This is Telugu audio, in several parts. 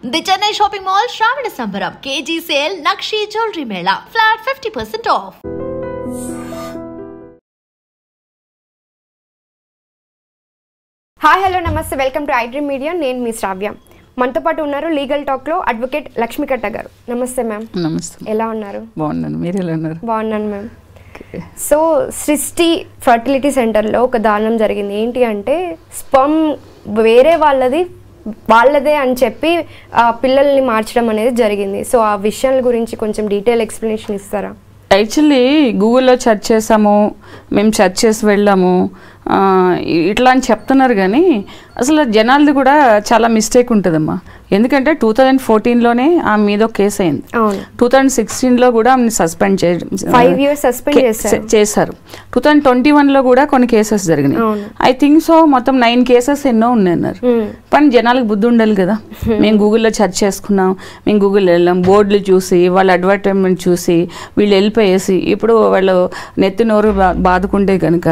The Chennai Shopping Mall Shravana Sambaram KG Sale Nakshi Jewelry Mela Flat 50% off. Hi hello నమస్తే వెల్కమ్ టు ఐడ్రీమ్ మీడియా. నేను మీ శ్రావ్య. మనతో పాటు ఉన్నారు లీగల్ టాక్లో అడ్వకేట్ లక్ష్మీకట్ట గారు. నమస్తే మ్యామ్. నమస్తే. ఎలా ఉన్నారు? బాగున్నాను. మీరు ఎలా ఉన్నారు? బాగున్నాను మ్యామ్. సో సృష్టి ఫర్టిలిటీ సెంటర్లో ఒక దారుణం జరిగింది. ఏంటి అంటే స్పర్మ్ వేరే వాళ్ళదే అని చెప్పి పిల్లల్ని మార్చడం అనేది జరిగింది. సో ఆ విషయాల గురించి కొంచెం డీటెయిల్ ఎక్స్ప్లెనేషన్ ఇస్తారా? యాక్చువల్లీ గూగుల్లో సెర్చ్ చేసాము, మేము సెర్చ్ చేసి వెళ్ళాము ఇట్లా అని చెప్తున్నారు, కానీ అసలు జనాలది కూడా చాలా మిస్టేక్ ఉంటుందమ్మా. ఎందుకంటే 2014లోనే ఆమె మీద ఒక కేసు అయింది. 2016లో కూడా ఆమెను సస్పెండ్ చేశారు. 2021లో కూడా కొన్ని కేసెస్ జరిగినాయి. ఐ థింక్ సో మొత్తం 9 కేసెస్ ఎన్నో ఉన్నాయన్నారు. కానీ జనాలకు బుద్ధి ఉండాలి కదా. మేము గూగుల్లో సెర్చ్ చేసుకున్నాం, మేము గూగుల్లో వెళ్ళాం, బోర్డులు చూసి వాళ్ళ అడ్వర్టైజ్మెంట్ చూసి వీళ్ళు వెళ్ళిపోయేసి ఇప్పుడు వాళ్ళు నెత్తి నోరు బాదుకుంటే కనుక,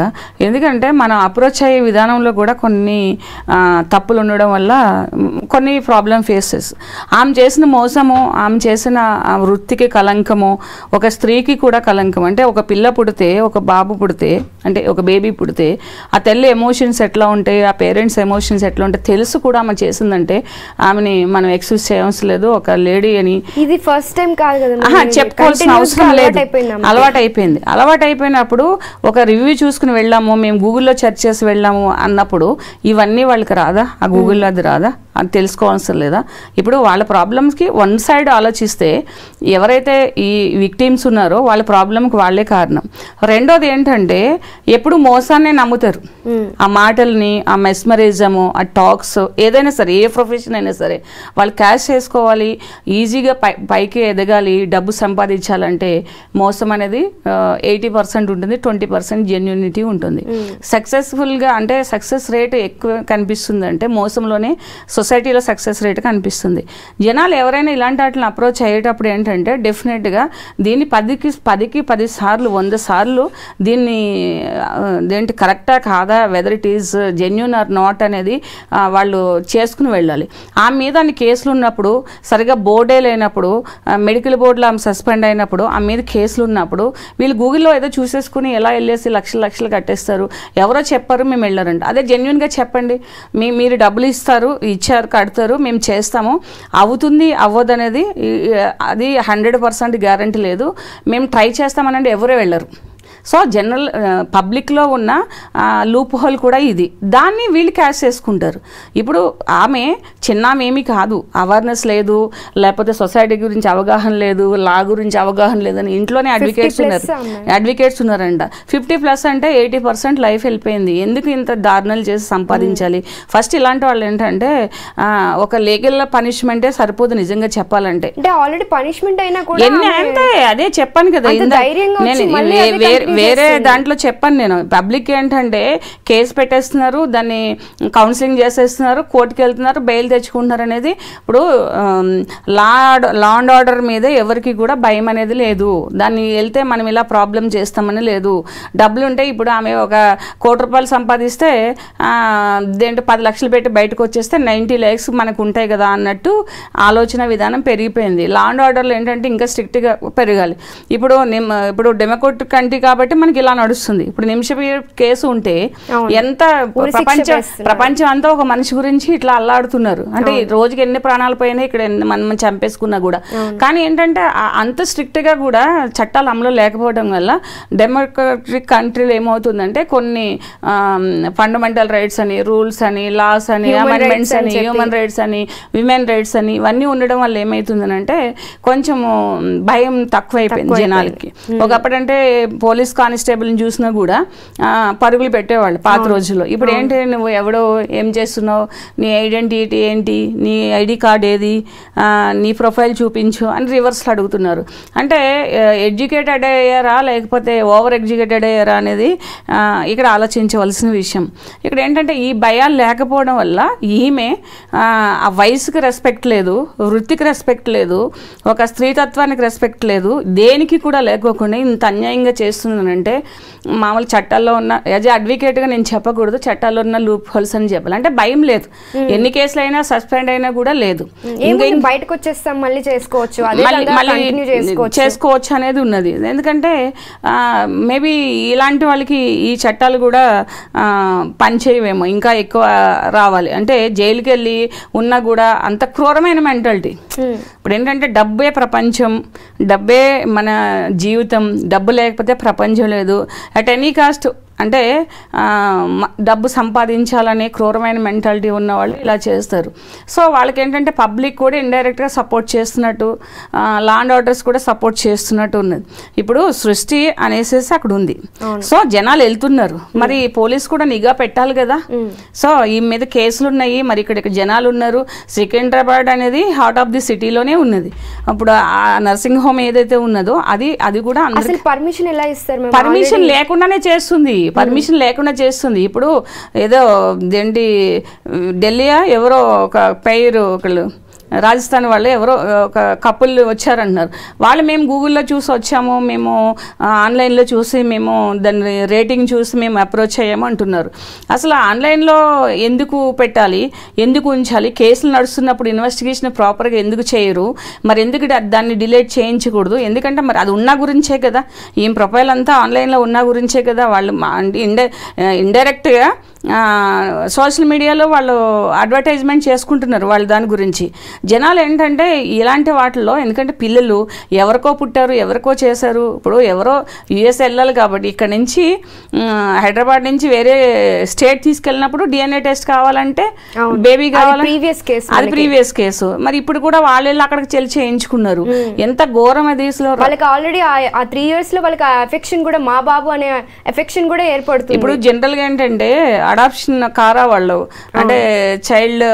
ఎందుకంటే మనం అప్రోచ్ అయ్యే విధానంలో కూడా కొన్ని తప్పులు ఉండడం వల్ల కొన్ని ప్రాబ్లం ఫేసెస్. ఆమె చేసిన మోసము, ఆమె చేసిన వృత్తికి కలంకము, ఒక స్త్రీకి కూడా కలంకం. అంటే ఒక పిల్ల పుడితే, ఒక బాబు పుడితే, అంటే ఒక బేబీ పుడితే ఆ తల్లి ఎమోషన్స్ ఎట్లా ఉంటాయి, ఆ పేరెంట్స్ ఎమోషన్స్ ఎట్లా ఉంటాయి తెలుసు కూడా ఆమె చేసిందంటే ఆమెని మనం ఎక్స్క్యూజ్ చేయవలసిన లేదు. ఒక లేడీ అని ఇది ఫస్ట్ టైం కాదు కదా, చెప్పుకోవాల్సిన అవసరం లేదు. అలవాటు అయిపోయినప్పుడు ఒక రివ్యూ చూసుకుని వెళ్ళాము, మేము గూగుల్లో సెర్చ్ చేసి వెళ్ళాము అన్నప్పుడు ఇవన్నీ వాళ్ళకి రాదా? ఆ గూగుల్లో అది రాదా? అది తెలుసుకోవాల్సిన లేదా? ఇప్పుడు వాళ్ళ ప్రాబ్లమ్స్కి వన్ సైడ్ ఆలోచిస్తే ఎవరైతే ఈ విక్టిమ్స్ ఉన్నారో వాళ్ళ ప్రాబ్లంకి వాళ్ళే కారణం. రెండోది ఏంటంటే ఎప్పుడు మోసాన్నే నమ్ముతారు. ఆ మాటల్ని, ఆ మెస్మరిజము, ఆ టాక్స్, ఏదైనా సరే, ఏ ప్రొఫెషన్ అయినా సరే వాళ్ళు క్యాష్ చేసుకోవాలి, ఈజీగా పైకి ఎదగాలి, డబ్బు సంపాదించాలంటే మోసం అనేది 80% ఉంటుంది, 20% జెన్యూనిటీ ఉంటుంది. సక్సెస్ఫుల్గా అంటే సక్సెస్ రేట్ ఎక్కువ కనిపిస్తుంది అంటే మోసంలోనే సొసైటీలో సక్సెస్ రేట్ కనిపిస్తుంది. జనాలు ఎవరైనా ఇలాంటి వాటిని అప్రోచ్ అయ్యేటప్పుడు ఏంటంటే డెఫినెట్గా దీన్ని 10 సార్లు 100 సార్లు దేంటి కరెక్టా కాదా, whether it is genuine or not అనేది వాళ్ళు చేసుకుని వెళ్ళాలి. ఆ మీద అన్ని కేసులు ఉన్నప్పుడు, సరిగా బోర్డే లేనప్పుడు, మెడికల్ బోర్డులో ఆమె సస్పెండ్ అయినప్పుడు, ఆ మీద కేసులు ఉన్నప్పుడు వీళ్ళు గూగుల్లో ఏదో చూసేసుకుని ఎలా వెళ్ళేసి లక్షలు కట్టేస్తారు. ఎవరో చెప్పారు, మేము వెళ్ళారంట. అదే జెన్యూన్గా చెప్పండి, మీరు డబ్బులు ఇచ్చారు, కడతారు, మేము చేస్తాము, అవుతుంది అవ్వదు అనేది అది 100% గ్యారంటీ లేదు. మేము ట్రై చేస్తామనండి, ఎవరో వెళ్ళరు. సో జనరల్ పబ్లిక్లో ఉన్న లూప్ హోల్ కూడా ఇది. దాన్ని వీళ్ళు క్యాష్ చేసుకుంటారు. ఇప్పుడు ఆమె చిన్నమేమీ కాదు, అవేర్నెస్ లేదు, లేకపోతే సొసైటీ గురించి అవగాహన లేదు, లా గురించి అవగాహన లేదని ఇంట్లోనే అడ్వకేట్స్ ఉన్నారంట. 50+ అంటే 80% లైఫ్ వెళ్ళిపోయింది. ఎందుకు ఇంత దారుణాలు చేసి సంపాదించాలి? ఫస్ట్ ఇలాంటి వాళ్ళు ఏంటంటే ఒక లీగల్ పనిష్మెంటే సరిపోదు నిజంగా చెప్పాలంటే. ఆల్రెడీ పనిష్మెంట్ అయినా కూడా అంటే అదే చెప్పాను కదా, నేను వేరే దాంట్లో చెప్పాను నేను. పబ్లిక్ ఏంటంటే కేసు పెట్టేస్తున్నారు, దాన్ని కౌన్సిలింగ్ చేసేస్తున్నారు, కోర్టుకి వెళ్తున్నారు, బెయిల్ తెచ్చుకుంటున్నారు అనేది. ఇప్పుడు లా అండ్ ఆర్డర్ మీద ఎవరికి కూడా భయం అనేది లేదు. దాన్ని వెళ్తే మనం ఇలా ప్రాబ్లం చేస్తామని లేదు. డబ్బులు ఉంటే ఇప్పుడు ఆమె ఒక 1 కోటి రూపాయలు సంపాదిస్తే దేంట్లో 10 లక్షలు పెట్టి బయటకు వచ్చేస్తే 90 lakhs మనకు ఉంటాయి కదా అన్నట్టు ఆలోచన విధానం పెరిగిపోయింది. లా అండ్ ఆర్డర్లో ఏంటంటే ఇంకా స్ట్రిక్ట్గా పెరగాలి. ఇప్పుడు డెమోక్రటిక్ కంట్రీ కాబట్టి మనకి ఇలా నడుస్తుంది. ఇప్పుడు నిమిషం కేసు ఉంటే ఎంత ప్రపంచం అంతా ఒక మనిషి గురించి ఇట్లా అల్లాడుతున్నారు. అంటే రోజుకి ఎన్ని ప్రాణాలు పోయినా, ఇక్కడ మనం చంపేసుకున్నా కూడా. కానీ ఏంటంటే అంత స్ట్రిక్ట్ గా కూడా చట్టాలు అమలు లేకపోవడం వల్ల డెమోక్రటిక్ కంట్రీలో ఏమవుతుందంటే కొన్ని ఫండమెంటల్ రైట్స్ అని, రూల్స్ అని, లాస్ అని, అమెండ్మెంట్స్ అని, హ్యూమన్ రైట్స్ అని, విమెన్ రైట్స్ అని ఇవన్నీ ఉండడం వల్ల ఏమవుతుందనంటే కొంచెం భయం తక్కువైపోయింది జనాలకి. ఒకప్పుడంటే పోలీస్ కానిస్టేబుల్ని చూసినా కూడా పరుగులు పెట్టేవాళ్ళు పాత రోజుల్లో. ఇప్పుడు ఏంటి, నువ్వు ఎవడో, ఏం చేస్తున్నావు, నీ ఐడెంటిటీ ఏంటి, నీ ఐడి కార్డ్ ఏది, నీ ప్రొఫైల్ చూపించు అని రివర్స్లో అడుగుతున్నారు. అంటే ఎడ్యుకేటెడ్ అయ్యారా లేకపోతే ఓవర్ ఎడ్యుకేటెడ్ అయ్యారా అనేది ఇక్కడ ఆలోచించవలసిన విషయం. ఇక్కడ ఏంటంటే ఈ భయాలు లేకపోవడం వల్ల ఈమె ఆ వయసుకి రెస్పెక్ట్ లేదు, వృత్తికి రెస్పెక్ట్ లేదు, ఒక స్త్రీతత్వానికి రెస్పెక్ట్ లేదు, దేనికి కూడా లేకోకుండా ఇంత అన్యాయంగా చేస్తుంది ఏమవుతుందంటే మామూలు చట్టాల్లో ఉన్న యాజ్ అడ్వకేట్గా నేను చెప్పకూడదు, చట్టాల్లో ఉన్న లూప్ హోల్స్ అని చెప్పాలి. అంటే భయం లేదు, ఎన్ని కేసులు అయినా సస్పెండ్ అయినా కూడా లేదు, బయటకు వచ్చేస్తాం మళ్ళీ చేసుకోవచ్చు చేసుకోవచ్చు అనేది ఉన్నది. ఎందుకంటే మేబీ ఇలాంటి వాళ్ళకి ఈ చట్టాలు కూడా పనిచేయవేమో, ఇంకా ఎక్కువ రావాలి. అంటే జైలుకి వెళ్ళి ఉన్నా కూడా అంత క్రూరమైన మెంటాలిటీ. ఇప్పుడు ఏంటంటే డబ్బే ప్రపంచం, డబ్బే మన జీవితం, డబ్బు లేకపోతే ప్రపంచం లేదు. అట్ ఎనీ కాస్ట్ అంటే డబ్బు సంపాదించాలనే క్రూరమైన మెంటాలిటీ ఉన్నవాళ్ళు ఇలా చేస్తారు. సో వాళ్ళకి ఏంటంటే పబ్లిక్ కూడా ఇండైరెక్ట్గా సపోర్ట్ చేస్తున్నట్టు, లా అండ్ ఆర్డర్స్ కూడా సపోర్ట్ చేస్తున్నట్టు ఉన్నది. ఇప్పుడు సృష్టి అనేసేసి అక్కడ ఉంది, సో జనాలు వెళ్తున్నారు, మరి పోలీస్ కూడా నిఘా పెట్టాలి కదా. సో ఈ మీద కేసులు ఉన్నాయి, మరి ఇక్కడ జనాలు ఉన్నారు. సికింద్రాబాద్ అనేది హార్ట్ ఆఫ్ ది సిటీలోనే ఉన్నది. అప్పుడు ఆ నర్సింగ్ హోమ్ ఏదైతే ఉన్నదో అది కూడా పర్మిషన్ ఎలా ఇస్తారు? పర్మిషన్ లేకుండానే చేస్తుంది, పర్మిషన్ లేకుండా చేస్తుంది. ఇప్పుడు ఏదో ఏంటి ఢిల్లీయా ఎవరో ఒక పేరు ఒకళ్ళు రాజస్థాన్ వాళ్ళు ఎవరో ఒక కపుల్ వచ్చారంటున్నారు. వాళ్ళు మేము గూగుల్లో చూసి వచ్చాము, మేము ఆన్లైన్లో చూసి మేము దాని రేటింగ్ చూసి మేము అప్రోచ్ అయ్యాము అంటున్నారు. అసలు ఆన్లైన్లో ఎందుకు పెట్టాలి, ఎందుకు ఉంచాలి? కేసులు నడుస్తున్నప్పుడు ఇన్వెస్టిగేషన్ ప్రాపర్గా ఎందుకు చేయరు? మరి ఎందుకు దాన్ని డిలీట్ చేయించకూడదు? ఎందుకంటే మరి అది ఉన్న గురించే కదా, ఈ ప్రొఫైల్ అంతా ఆన్లైన్లో ఉన్న గురించే కదా. వాళ్ళు ఇండైరెక్ట్గా సోషల్ మీడియాలో వాళ్ళు అడ్వర్టైజ్మెంట్ చేసుకుంటున్నారు వాళ్ళు దాని గురించి. జనాలు ఏంటంటే ఇలాంటి వాటిల్లో, ఎందుకంటే పిల్లలు ఎవరికో పుట్టారు, ఎవరికో చేశారు. ఇప్పుడు ఎవరో యుఎస్ వెళ్ళాలి కాబట్టి ఇక్కడ నుంచి హైదరాబాద్ నుంచి వేరే స్టేట్ తీసుకెళ్ళినప్పుడు డిఎన్ఏ టెస్ట్ కావాలంటే బేబీ కావాలి, అది ప్రీవియస్ కేసు. మరి ఇప్పుడు కూడా వాళ్ళు వెళ్ళి అక్కడికి చెల్లి చేయించుకున్నారు. ఎంత ఘోరం అది. వాళ్ళకి ఆల్రెడీ ఆ 3 years లో వాళ్ళకి ఎఫెక్షన్ కూడా, మా బాబు అనే ఎఫెక్షన్ కూడా ఏర్పడుతుంది. ఇప్పుడు జనరల్గా ఏంటంటే అడాప్షన్ కారా వాళ్ళు, అంటే చైల్డ్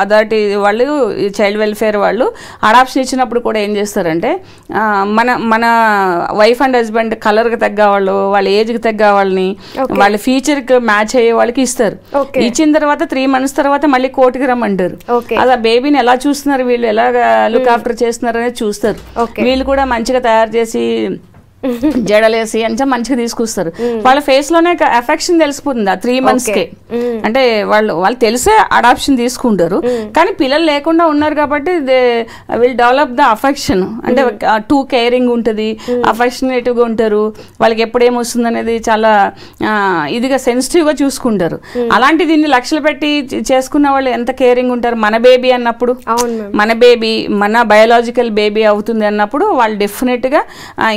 అథారిటీ వాళ్ళు, చైల్డ్ వెల్ఫేర్ వాళ్ళు అడాప్షన్ ఇచ్చినప్పుడు కూడా ఏం చేస్తారంటే మన వైఫ్ అండ్ హస్బెండ్ కలర్కి తగ్గ వాళ్ళు, వాళ్ళ ఏజ్కి తగ్గ వాళ్ళని, వాళ్ళ ఫీచర్కి మ్యాచ్ అయ్యే వాళ్ళకి ఇస్తారు. ఇచ్చిన తర్వాత 3 months తర్వాత మళ్ళీ కోర్టుకి రమ్మంటారు. అలా బేబీని ఎలా చూస్తున్నారు వీళ్ళు, ఎలా లుక్ ఆఫ్టర్ చేస్తున్నారు అనేది చూస్తారు. వీళ్ళు కూడా మంచిగా తయారు చేసి జడలేసి అంటే మంచిగా తీసుకొస్తారు. వాళ్ళ ఫేస్ లోనే ఎఫెక్షన్ తెలిసిపోతుంది ఆ 3 monthsకే. అంటే వాళ్ళు తెలిసే అడాప్షన్ తీసుకుంటారు, కానీ పిల్లలు లేకుండా ఉన్నారు కాబట్టి they will develop the affection. అంటే టూ కేరింగ్ ఉంటుంది, అఫెక్షనేటివ్గా ఉంటారు. వాళ్ళకి ఎప్పుడేమొస్తుంది అనేది చాలా ఇదిగా సెన్సిటివ్గా చూసుకుంటారు. అలాంటి దీన్ని లక్షలు పెట్టి చేసుకున్న వాళ్ళు ఎంత కేరింగ్ ఉంటారు. మన బేబీ అన్నప్పుడు, మన బేబీ మన బయోలాజికల్ బేబీ అవుతుంది అన్నప్పుడు వాళ్ళు డెఫినెట్గా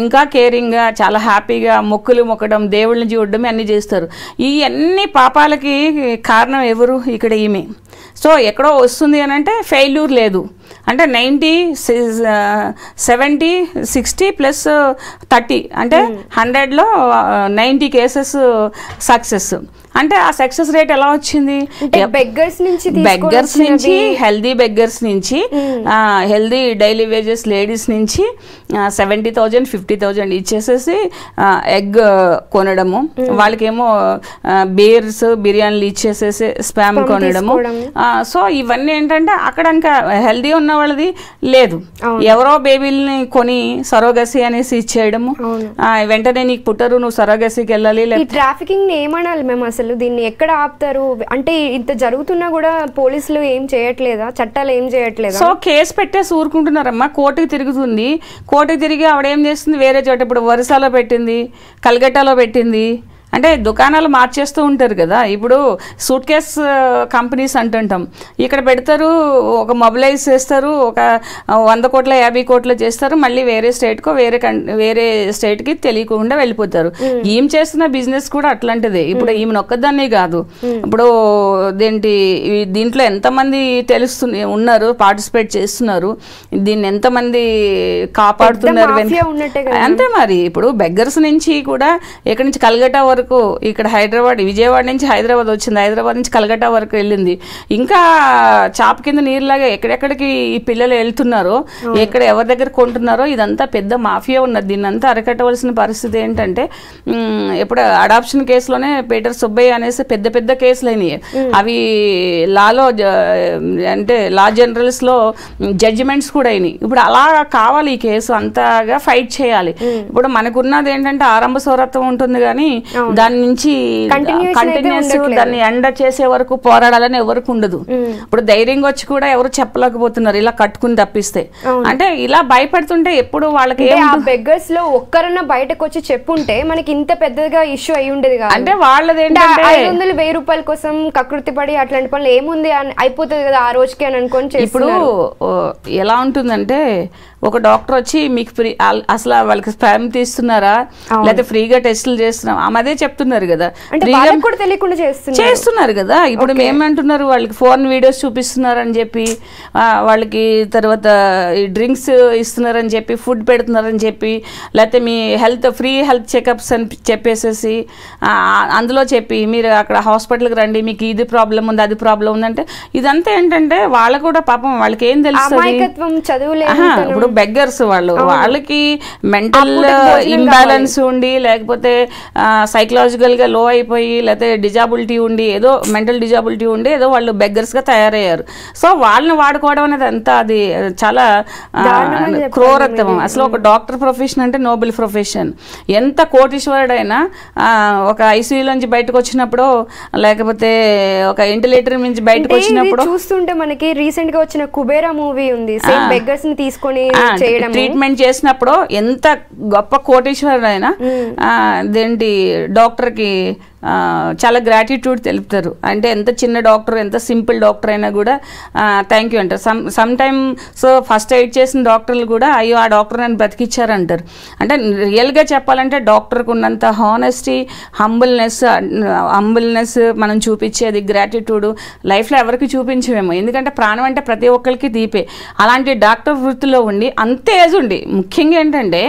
ఇంకా కేరింగ్, చాలా హ్యాపీగా మొక్కులు మొక్కడం, దేవుళ్ళని చూడడం అన్ని చేస్తారు. ఈ అన్ని పాపాలకి కారణం ఎవరు? ఇక్కడ ఈమె. సో ఎక్కడో వస్తుంది అని అంటే ఫెయిల్యూర్ లేదు. అంటే 90, 70, 60 + 30 అంటే 100లో 90 cases సక్సెస్. అంటే ఆ సక్సెస్ రేట్ ఎలా వచ్చింది? బెగ్గర్స్ నుంచి హెల్దీ బెగ్గర్స్ నుంచి, హెల్దీ డైలీ వేజెస్ లేడీస్ నుంచి 70,000, 50,000 ఇచ్చేసేసి ఎగ్ కొనడము, వాళ్ళకేమో బీర్స్ బిర్యానీలు ఇచ్చేసేసి స్పామ్ కొనడము. సో ఇవన్నీ ఏంటంటే అక్కడ ఇంకా హెల్దీ ఉన్న వాళ్ళది లేదు, ఎవరో బేబీల్ని కొని సరోగసి అనేసి ఇచ్చేయడము. వెంటనే నీకు పుట్టరు, నువ్వు సరోగసికి వెళ్ళాలి. ట్రాఫికింగ్ ఏమనాలి మేము? అసలు దీన్ని ఎక్కడ ఆపుతారు? అంటే ఇంత జరుగుతున్నా కూడా పోలీసులు ఏం చేయట్లేదా? చట్టాలు ఏం చేయట్లేదా? సో కేసు పెట్టేసి ఊరుకుంటున్నారమ్మా. కోర్టుకి తిరుగుతుంది, కోర్టుకి తిరిగి ఆవిడేం చేస్తుంది వేరే చోట, ఇప్పుడు వరుసలో పెట్టింది, కల్గట్టాలో పెట్టింది. అంటే దుకాణాలు మార్చేస్తూ ఉంటారు కదా. ఇప్పుడు సూట్ కేస్ కంపెనీస్ అంటుంటాం, ఇక్కడ పెడతారు, ఒక మొబిలైజ్ చేస్తారు, ఒక 100 కోట్ల 50 కోట్ల చేస్తారు, మళ్ళీ వేరే స్టేట్కో వేరే స్టేట్కి తెలియకుండా వెళ్ళిపోతారు. ఏం చేస్తున్న బిజినెస్ కూడా అట్లాంటిదే. ఇప్పుడు ఈమె ఒక్కదాన్నే కాదు, ఇప్పుడు దీంట్లో ఎంతమంది ఉన్నారు, పార్టిసిపేట్ చేస్తున్నారు, దీన్ని ఎంతమంది కాపాడుతున్నారు అంతే. మరి ఇప్పుడు బెగ్గర్స్ నుంచి కూడా ఎక్కడి నుంచి కల్గట్టా వరకు ఇక్కడ హైదరాబాద్, విజయవాడ నుంచి హైదరాబాద్ వచ్చింది, హైదరాబాద్ నుంచి కలకత్తా వరకు వెళ్ళింది. ఇంకా చాప కింద నీరులాగా ఎక్కడెక్కడికి ఈ పిల్లలు వెళ్తున్నారో, ఎక్కడ ఎవరి దగ్గర కొంటున్నారో, ఇదంతా పెద్ద మాఫియా ఉన్నది. దీన్ని అంతా అరికట్టవలసిన పరిస్థితి ఏంటంటే, ఇప్పుడు అడాప్షన్ కేసులోనే పీటర్ సుబ్బయ్య అనేసి పెద్ద పెద్ద కేసులు అయినాయి. అవి లాలో అంటే లా జనరల్స్ లో జడ్జిమెంట్స్ కూడా అయినాయి. ఇప్పుడు అలా కావాలి, ఈ కేసు అంతగా ఫైట్ చేయాలి. ఇప్పుడు మనకున్నది ఏంటంటే ఆరంభ సౌరత్వం ఉంటుంది, కానీ దాని నుంచి కంటిన్యూస్ దాన్ని ఎండ చేసే వరకు పోరాడాలని ఎవరికి ఉండదు. ఇప్పుడు ధైర్యంగా వచ్చి కూడా ఎవరు చెప్పలేకపోతున్నారు ఇలా కట్టుకుని తప్పిస్తే. అంటే ఇలా భయపడుతుంటే ఎప్పుడు వాళ్ళకి బెగ్గర్స్ లో ఒక్కరన్నా బయటకు వచ్చి చెప్పుంటే మనకి ఇంత పెద్దగా ఇష్యూ అయి ఉండేది కాదు. అంటే వాళ్ళది ఏంటంటే 500,000 రూపాయల కోసం కకృతి పడి అట్లాంటి పనులు ఏముంది అయిపోతుంది కదా ఆ రోజుకి అని అనుకొని. ఇప్పుడు ఎలా ఉంటుందంటే, ఒక డాక్టర్ వచ్చి మీకు ఫ్రీ, అసలు వాళ్ళకి స్పామ్ తీస్తున్నారా లేకపోతే ఫ్రీగా టెస్టులు చేస్తున్నాం అదే చెప్తున్నారు కదా, తెలియకుండా చేస్తున్నారు కదా. ఇప్పుడు మేమంటున్నారు వాళ్ళకి ఫోన్ వీడియోస్ చూపిస్తున్నారు అని చెప్పి, వాళ్ళకి తర్వాత డ్రింక్స్ ఇస్తున్నారని చెప్పి, ఫుడ్ పెడుతున్నారని చెప్పి, లేకపోతే మీ ఫ్రీ హెల్త్ చెకప్స్ అని చెప్పేసేసి అందులో చెప్పి మీరు అక్కడ హాస్పిటల్కి రండి, మీకు ఇది ప్రాబ్లం ఉంది అది ప్రాబ్లం ఉందంటే, ఇదంతా ఏంటంటే వాళ్ళు కూడా పాపం వాళ్ళకి ఏం తెలుస్తుంది. ఇప్పుడు బెగ్గర్స్ వాళ్ళకి మెంటల్ ఇంబ్యాలెన్స్ ఉండి, లేకపోతే సైకలాజికల్ గా లో అయిపోయి, లేకపోతే డిజాబిలిటీ ఉండి, ఏదో మెంటల్ డిజాబిలిటీ ఉండి ఏదో వాళ్ళు బెగ్గర్స్ గా తయారయ్యారు. సో వాళ్ళని వాడుకోవడం అనేది అంతా అది చాలా క్రూరత్వం. అసలు ఒక డాక్టర్ ప్రొఫెషన్ అంటే నోబెల్ ప్రొఫెషన్. ఎంత కోటీశ్వరుడైనా ఒక ఐసీయూలోంచి బయటకు వచ్చినప్పుడు, లేకపోతే ఒక వెంటిలేటర్ నుంచి బయటకు వచ్చినప్పుడు చూస్తుంటే మనకి రీసెంట్ గా వచ్చిన కుబేరా మూవీ ఉంది, బెగ్గర్స్ ని తీసుకొని ట్రీట్మెంట్ చేసినప్పుడు ఎంత గొప్ప కోటీశ్వరుడైనా అదేంటి డాక్టర్ కి చాలా గ్రాటిట్యూడ్ తెలుపుతారు. అంటే ఎంత చిన్న డాక్టర్, ఎంత సింపుల్ డాక్టర్ అయినా కూడా థ్యాంక్ యూ అంటారు. Some time so first aid చేసిన డాక్టర్లు కూడా అయ్యో ఆ డాక్టర్ నన్ను బ్రతికిచ్చారంటారు. అంటే రియల్గా చెప్పాలంటే డాక్టర్కి ఉన్నంత హానెస్టీ, హంబుల్నెస్ మనం చూపించేది, గ్రాటిట్యూడ్ లైఫ్లో ఎవరికి చూపించమేమో. ఎందుకంటే ప్రాణం అంటే ప్రతి ఒక్కరికి దీపే. అలాంటి డాక్టర్ వృత్తిలో ఉండి అంతే ఏజ్ ఉండి, ముఖ్యంగా ఏంటంటే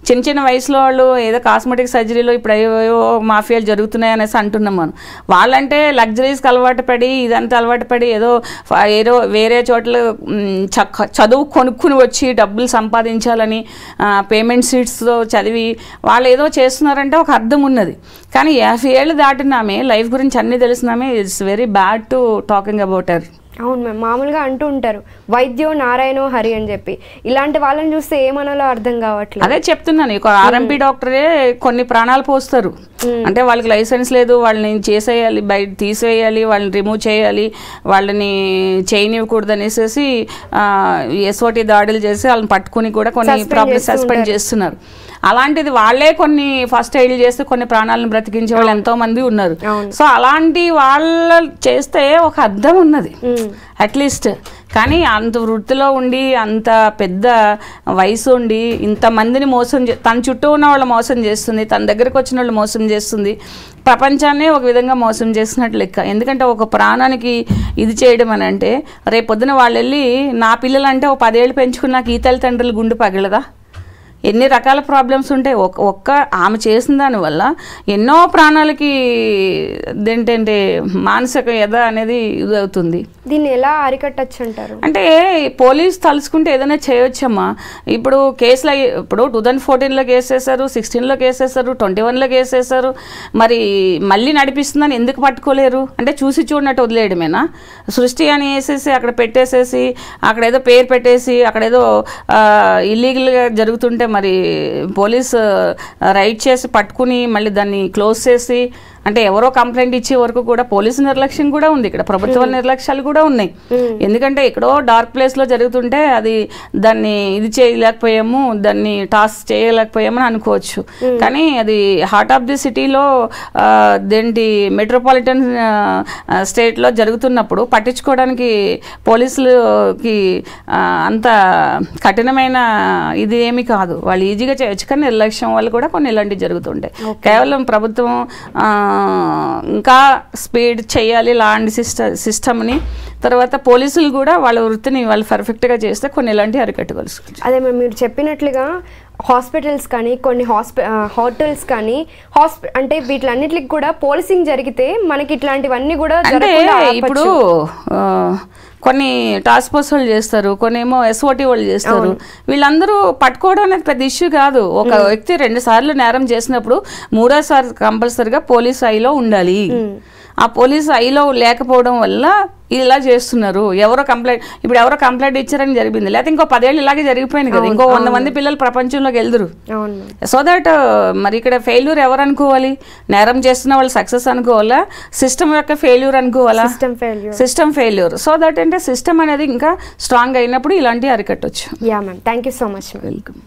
చిన్న చిన్న వయసులో వాళ్ళు ఏదో కాస్మెటిక్ సర్జరీలో ఇప్పుడు అయ్యో మాఫియాలు జరుగుతున్నాయి అనేసి అంటున్నాం మనం. వాళ్ళంటే లగ్జరీస్కి అలవాటు పడి, ఇదంతా అలవాటు పడి ఏదో వేరే చోట్ల చదువు కొనుక్కుని వచ్చి డబ్బులు సంపాదించాలని పేమెంట్ సీట్స్తో చదివి వాళ్ళు ఏదో చేస్తున్నారంటే ఒక అర్థం ఉన్నది. కానీ 50 ఏళ్ళు దాటినామే, లైఫ్ గురించి అన్నీ తెలిసినామే, it's very bad to talking about her. అవును మ్యామ్, మామూలుగా అంటూ ఉంటారు వైద్యో నారాయణో హరి అని చెప్పి. ఇలాంటి వాళ్ళని చూస్తే ఏమనాలో అర్థం కావట్లేదు. అదే చెప్తున్నాను, ఒక ఆర్ఎంపీ డాక్టరే కొన్ని ప్రాణాలు పోస్తారు. అంటే వాళ్ళకి లైసెన్స్ లేదు, వాళ్ళని చేసేయాలి, బయట తీసేయాలి, వాళ్ళని రిమూవ్ చేయాలి, వాళ్ళని చేయనివ్వకూడదు అనేసి ఎస్ఓటి దాడులు చేసి వాళ్ళని పట్టుకుని కూడా కొన్ని ప్రాబ్లమ్స్ సస్పెండ్ చేస్తున్నారు. అలాంటిది వాళ్ళే కొన్ని ఫస్ట్ ఎయిడ్ చేస్తే కొన్ని ప్రాణాలను బ్రతికించే వాళ్ళు ఎంతో మంది ఉన్నారు. సో అలాంటి వాళ్ళు చేస్తే ఒక అర్థం ఉన్నది అట్లీస్ట్. కానీ అంత వృత్తిలో ఉండి, అంత పెద్ద వయసు ఉండి, ఇంతమందిని మోసం తన చుట్టూ ఉన్న వాళ్ళు మోసం చేస్తుంది, తన దగ్గరకు వచ్చిన వాళ్ళు మోసం చేస్తుంది, ప్రపంచాన్నే ఒక విధంగా మోసం చేసినట్లు లెక్క. ఎందుకంటే ఒక ప్రాణానికి ఇది చేయడం అని అంటే, రేపొద్దున వాళ్ళు వెళ్ళి నా పిల్లలంటే ఒక 10 ఏళ్ళు పెంచుకున్నాక ఈ తల్లిదండ్రులు గుండు పగలదా? ఎన్ని రకాల ప్రాబ్లమ్స్ ఉంటాయి. ఒక్క ఆమె చేసిన దానివల్ల ఎన్నో ప్రాణాలకి ఏంటంటే మానసిక వ్యధ అనేది ఇది అవుతుంది. దీన్ని ఎలా అరికట్టచ్చు అంటారు? అంటే పోలీస్ తలుచుకుంటే ఏదైనా చేయొచ్చమ్మా. ఇప్పుడు కేసులు ఇప్పుడు 2014లో కేసు వేశారు, 16లో కేసు వేశారు, 21లో కేసు వేశారు. మరి మళ్ళీ నడిపిస్తుందని ఎందుకు పట్టుకోలేరు? అంటే చూసి చూడనట్టు వదిలేయడమేనా? సృష్టి అని వేసేసి అక్కడ పెట్టేసేసి, అక్కడ ఏదో పేరు పెట్టేసి, అక్కడేదో ఇల్లీగల్గా జరుగుతుంటే మరి పోలీసు రైడ్ చేసి పట్టుకుని మళ్ళీ దాన్ని క్లోజ్ చేసి, అంటే ఎవరో కంప్లైంట్ ఇచ్చే వరకు కూడా పోలీసు నిర్లక్ష్యం కూడా ఉంది, ఇక్కడ ప్రభుత్వ నిర్లక్ష్యాలు కూడా ఉన్నాయి. ఎందుకంటే ఎక్కడో డార్క్ ప్లేస్లో జరుగుతుంటే అది దాన్ని ఇది చేయలేకపోయాము, దాన్ని టాస్క్ చేయలేకపోయాము అని అనుకోవచ్చు. కానీ అది హార్ట్ ఆఫ్ ది సిటీలో దేంటి మెట్రోపాలిటన్ స్టేట్లో జరుగుతున్నప్పుడు పట్టించుకోవడానికి పోలీసులకి అంత కఠినమైన ఇది ఏమి కాదు, వాళ్ళు ఈజీగా చేయొచ్చు. కానీ నిర్లక్ష్యం వల్ల కూడా కొన్ని ఇలాంటివి జరుగుతుంటాయి. కేవలం ప్రభుత్వం ఇంకా స్పీడ్ చేయాలి లా అండ్ సిస్టమ్ని, తర్వాత పోలీసులు కూడా వాళ్ళ వృత్తిని వాళ్ళు పర్ఫెక్ట్గా చేస్తే కొన్ని ఇలాంటివి అరికట్టగలుగుతారు. అదే మీరు చెప్పినట్లుగా హాస్పిటల్స్ కానీ కొన్ని హోటల్స్ కానీ అంటే వీటిలన్నిటికి కూడా పోలీసింగ్ జరిగితే మనకి ఇట్లాంటివన్నీ కూడా ఇప్పుడు కొన్ని టాస్క్ ఫోర్స్ వాళ్ళు చేస్తారు, కొన్ని ఏమో SOT వాళ్ళు చేస్తారు. వీళ్ళందరూ పట్టుకోవడం అనేది పెద్ద ఇష్యూ కాదు. ఒక వ్యక్తి 2 సార్లు నేరం చేసినప్పుడు 3వ సారి కంపల్సరిగా పోలీస్ ఐలో ఉండాలి. ఆ పోలీస్ ఐలో లేకపోవడం వల్ల ఇలా చేస్తున్నారు. ఎవరో కంప్లైంట్ ఇచ్చారని జరిగింది, లేకపోతే ఇంకో 10 ఏళ్ళు ఇలాగే జరిగిపోయింది కదా, ఇంకో 100 మంది పిల్లలు ప్రపంచంలోకి వెళ్దురు. సో దట్ మరి ఇక్కడ ఫెయిల్యూర్ ఎవరు అనుకోవాలి? నేరం చేస్తున్న వాళ్ళు సక్సెస్ అనుకోవాలా, సిస్టమ్ యొక్క ఫెయిల్యూర్ అనుకోవాలా? System failure. సో దట్ అంటే సిస్టమ్ అనేది ఇంకా స్ట్రాంగ్ అయినప్పుడు ఇలాంటివి అరికట్టొచ్చు. Yeah ma'am, thank you so much. Welcome.